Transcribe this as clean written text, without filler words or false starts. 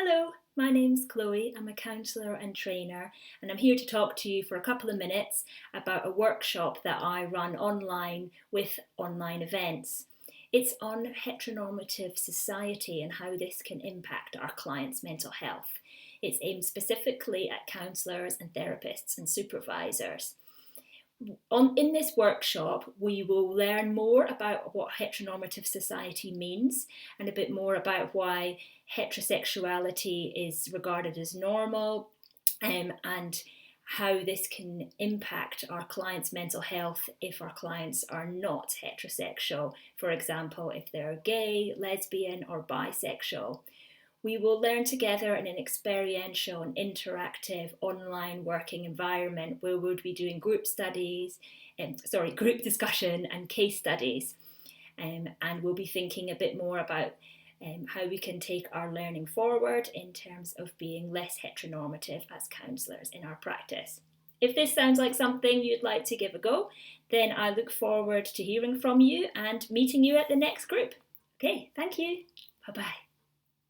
Hello, my name's Chloe. I'm a counsellor and trainer, and I'm here to talk to you for a couple of minutes about a workshop that I run online with Online Events. It's on Heteronormative Society and how this can impact our clients' mental health. It's aimed specifically at counsellors and therapists and supervisors. In this workshop, we will learn more about what heteronormative society means and a bit more about why heterosexuality is regarded as normal, and how this can impact our clients' mental health if our clients are not heterosexual. For example, if they're gay, lesbian, or bisexual. We will learn together in an experiential and interactive online working environment where we'll be doing group discussion and case studies. And we'll be thinking a bit more about how we can take our learning forward in terms of being less heteronormative as counsellors in our practice. If this sounds like something you'd like to give a go, then I look forward to hearing from you and meeting you at the next group. Okay, thank you. Bye-bye.